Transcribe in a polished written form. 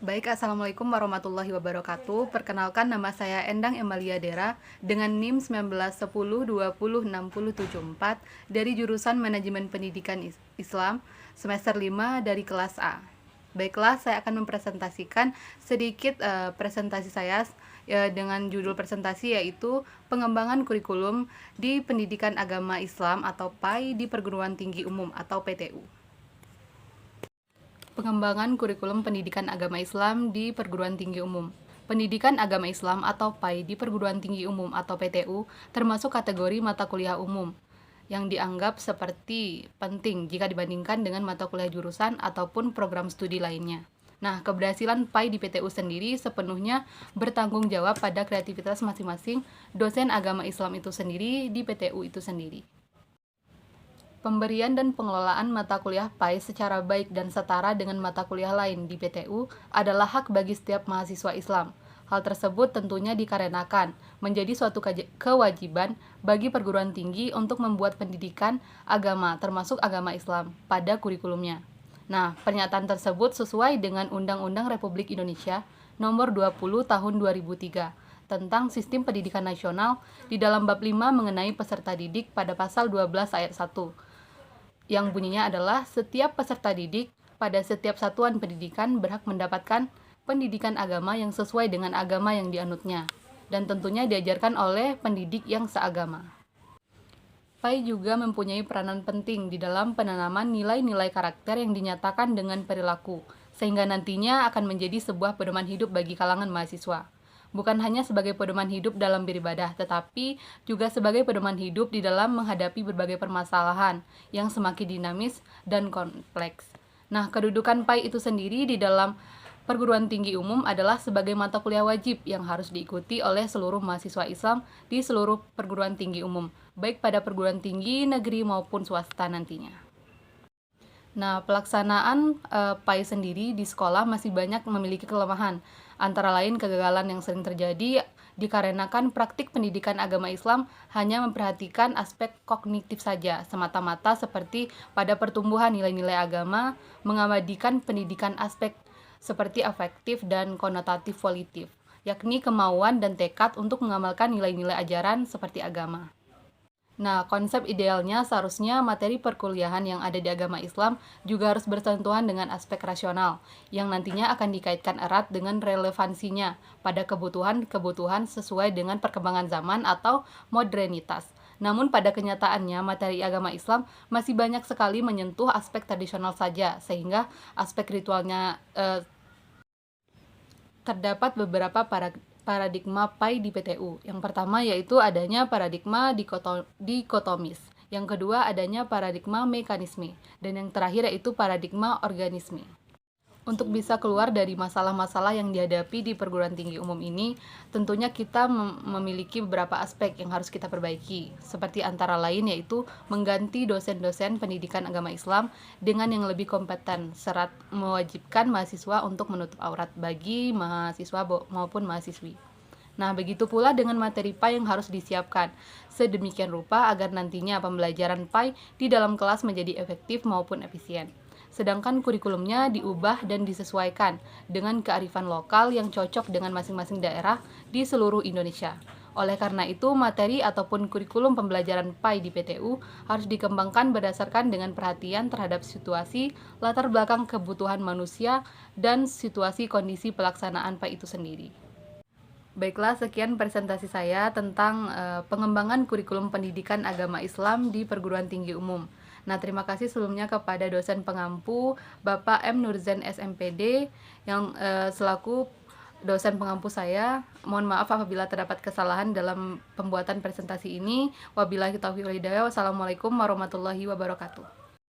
Baik, Assalamualaikum warahmatullahi wabarakatuh. Perkenalkan, nama saya Endang Emalia Dera dengan NIM 1910206074 dari jurusan Manajemen Pendidikan Islam semester 5 dari kelas A. Baiklah, saya akan mempresentasikan sedikit presentasi saya dengan judul presentasi yaitu Pengembangan Kurikulum di Pendidikan Agama Islam atau PAI di Perguruan Tinggi Umum atau PTU. Pengembangan kurikulum pendidikan agama Islam di perguruan tinggi umum. Pendidikan agama Islam atau PAI di perguruan tinggi umum atau PTU termasuk kategori mata kuliah umum yang dianggap seperti penting jika dibandingkan dengan mata kuliah jurusan ataupun program studi lainnya. Nah, keberhasilan PAI di PTU sendiri sepenuhnya bertanggung jawab pada kreativitas masing-masing dosen agama Islam itu sendiri di PTU itu sendiri. Pemberian dan pengelolaan mata kuliah PAI secara baik dan setara dengan mata kuliah lain di PTU adalah hak bagi setiap mahasiswa Islam. Hal tersebut tentunya dikarenakan menjadi suatu kewajiban bagi perguruan tinggi untuk membuat pendidikan agama, termasuk agama Islam, pada kurikulumnya. Nah, pernyataan tersebut sesuai dengan Undang-Undang Republik Indonesia Nomor 20 Tahun 2003 tentang Sistem Pendidikan Nasional di dalam bab 5 mengenai peserta didik pada pasal 12 ayat 1 yang bunyinya adalah setiap peserta didik pada setiap satuan pendidikan berhak mendapatkan pendidikan agama yang sesuai dengan agama yang dianutnya dan tentunya diajarkan oleh pendidik yang seagama. PAI juga mempunyai peranan penting di dalam penanaman nilai-nilai karakter yang dinyatakan dengan perilaku, sehingga nantinya akan menjadi sebuah pedoman hidup bagi kalangan mahasiswa. Bukan hanya sebagai pedoman hidup dalam beribadah, tetapi juga sebagai pedoman hidup di dalam menghadapi berbagai permasalahan yang semakin dinamis dan kompleks. Nah, kedudukan PAI itu sendiri di dalam perguruan tinggi umum adalah sebagai mata kuliah wajib yang harus diikuti oleh seluruh mahasiswa Islam di seluruh perguruan tinggi umum, baik pada perguruan tinggi negeri maupun swasta nantinya. Nah, pelaksanaan PAI sendiri di sekolah masih banyak memiliki kelemahan, antara lain kegagalan yang sering terjadi dikarenakan praktik pendidikan agama Islam hanya memperhatikan aspek kognitif saja, semata-mata seperti pada pertumbuhan nilai-nilai agama, mengabadikan pendidikan aspek seperti afektif dan konotatif volitif, yakni kemauan dan tekad untuk mengamalkan nilai-nilai ajaran seperti agama. Nah, konsep idealnya seharusnya materi perkuliahan yang ada di agama Islam juga harus bersentuhan dengan aspek rasional, yang nantinya akan dikaitkan erat dengan relevansinya pada kebutuhan-kebutuhan sesuai dengan perkembangan zaman atau modernitas. Namun pada kenyataannya, materi agama Islam masih banyak sekali menyentuh aspek tradisional saja, sehingga aspek ritualnya terdapat beberapa paradigma PAI di PTU. Yang pertama yaitu adanya paradigma dikotomis. Yang kedua adanya paradigma mekanisme. Dan yang terakhir yaitu paradigma organisme. Untuk bisa keluar dari masalah-masalah yang dihadapi di perguruan tinggi umum ini, tentunya kita memiliki beberapa aspek yang harus kita perbaiki, seperti antara lain yaitu mengganti dosen-dosen pendidikan agama Islam dengan yang lebih kompeten, serta mewajibkan mahasiswa untuk menutup aurat bagi mahasiswa maupun mahasiswi. Nah, begitu pula dengan materi PAI yang harus disiapkan sedemikian rupa agar nantinya pembelajaran PAI di dalam kelas menjadi efektif maupun efisien. Sedangkan kurikulumnya diubah dan disesuaikan dengan kearifan lokal yang cocok dengan masing-masing daerah di seluruh Indonesia. Oleh karena itu, materi ataupun kurikulum pembelajaran PAI di PTU harus dikembangkan berdasarkan dengan perhatian terhadap situasi, latar belakang kebutuhan manusia, dan situasi kondisi pelaksanaan PAI itu sendiri. Baiklah, sekian presentasi saya tentang pengembangan kurikulum pendidikan agama Islam di perguruan tinggi umum. Nah, terima kasih sebelumnya kepada dosen pengampu Bapak M. Nurzen SMPD yang selaku dosen pengampu saya. Mohon maaf apabila terdapat kesalahan dalam pembuatan presentasi ini. Wabillahi taufiq wal hidayah. Wassalamualaikum warahmatullahi wabarakatuh.